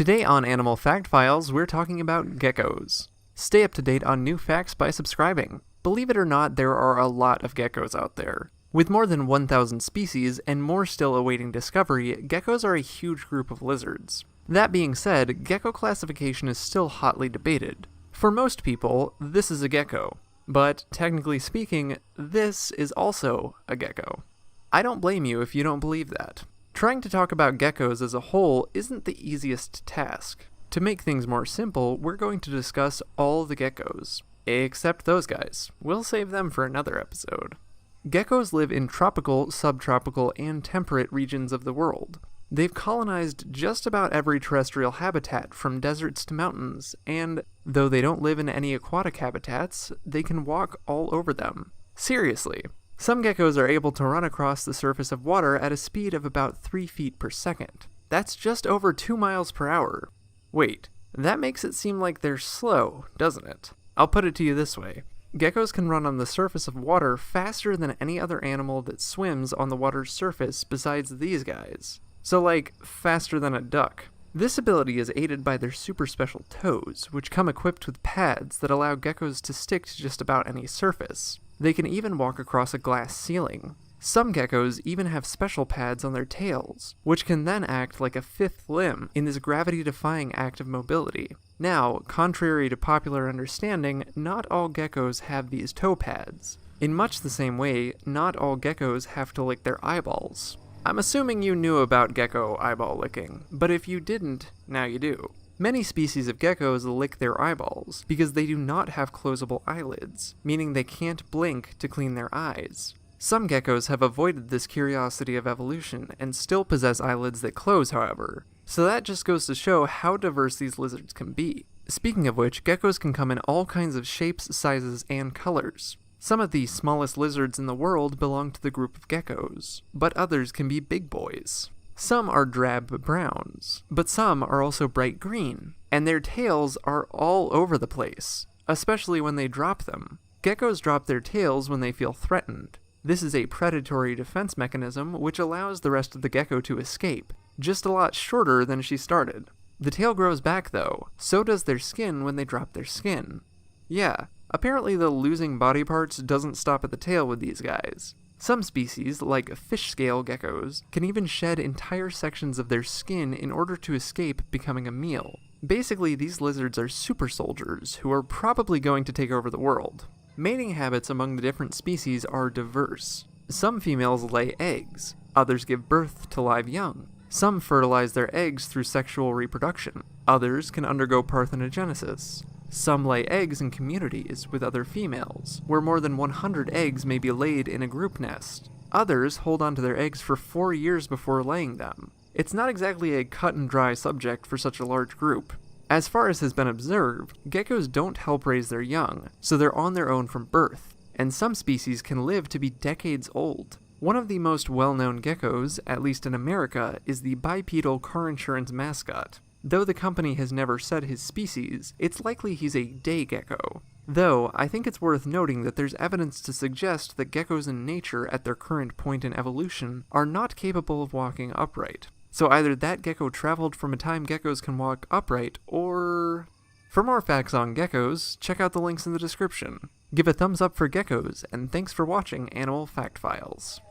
Today on Animal Fact Files, we're talking about geckos. Stay up to date on new facts by subscribing. Believe it or not, there are a lot of geckos out there. With more than 1,000 species and more still awaiting discovery, geckos are a huge group of lizards. That being said, gecko classification is still hotly debated. For most people, this is a gecko. But technically speaking, this is also a gecko. I don't blame you if you don't believe that. Trying to talk about geckos as a whole isn't the easiest task. To make things more simple, we're going to discuss all the geckos. Except those guys. We'll save them for another episode. Geckos live in tropical, subtropical, and temperate regions of the world. They've colonized just about every terrestrial habitat from deserts to mountains, and though they don't live in any aquatic habitats, they can walk all over them. Seriously. Some geckos are able to run across the surface of water at a speed of about 3 feet per second. That's just over 2 miles per hour. Wait, that makes it seem like they're slow, doesn't it? I'll put it to you this way. Geckos can run on the surface of water faster than any other animal that swims on the water's surface besides these guys. So like, faster than a duck. This ability is aided by their super special toes, which come equipped with pads that allow geckos to stick to just about any surface. They can even walk across a glass ceiling. Some geckos even have special pads on their tails, which can then act like a fifth limb in this gravity-defying act of mobility. Now, contrary to popular understanding, not all geckos have these toe pads. In much the same way, not all geckos have to lick their eyeballs. I'm assuming you knew about gecko eyeball licking, but if you didn't, now you do. Many species of geckos lick their eyeballs because they do not have closable eyelids, meaning they can't blink to clean their eyes. Some geckos have avoided this curiosity of evolution and still possess eyelids that close, however. So that just goes to show how diverse these lizards can be. Speaking of which, geckos can come in all kinds of shapes, sizes, and colors. Some of the smallest lizards in the world belong to the group of geckos, but others can be big boys. Some are drab browns, but some are also bright green, and their tails are all over the place, especially when they drop them. Geckos drop their tails when they feel threatened. This is a predatory defense mechanism which allows the rest of the gecko to escape, just a lot shorter than she started. The tail grows back though, so does their skin when they drop their skin. Yeah, apparently the losing body parts doesn't stop at the tail with these guys. Some species, like fish scale geckos, can even shed entire sections of their skin in order to escape becoming a meal. Basically, these lizards are super soldiers who are probably going to take over the world. Mating habits among the different species are diverse. Some females lay eggs, others give birth to live young. Some fertilize their eggs through sexual reproduction, others can undergo parthenogenesis. Some lay eggs in communities with other females, where more than 100 eggs may be laid in a group nest. Others hold onto their eggs for 4 years before laying them. It's not exactly a cut and dry subject for such a large group. As far as has been observed, geckos don't help raise their young, so they're on their own from birth, and some species can live to be decades old. One of the most well-known geckos, at least in America, is the bipedal car insurance mascot. Though the company has never said his species, it's likely he's a day gecko. Though, I think it's worth noting that there's evidence to suggest that geckos in nature at their current point in evolution are not capable of walking upright. So either that gecko traveled from a time geckos can walk upright, or... For more facts on geckos, check out the links in the description. Give a thumbs up for geckos, and thanks for watching Animal Fact Files.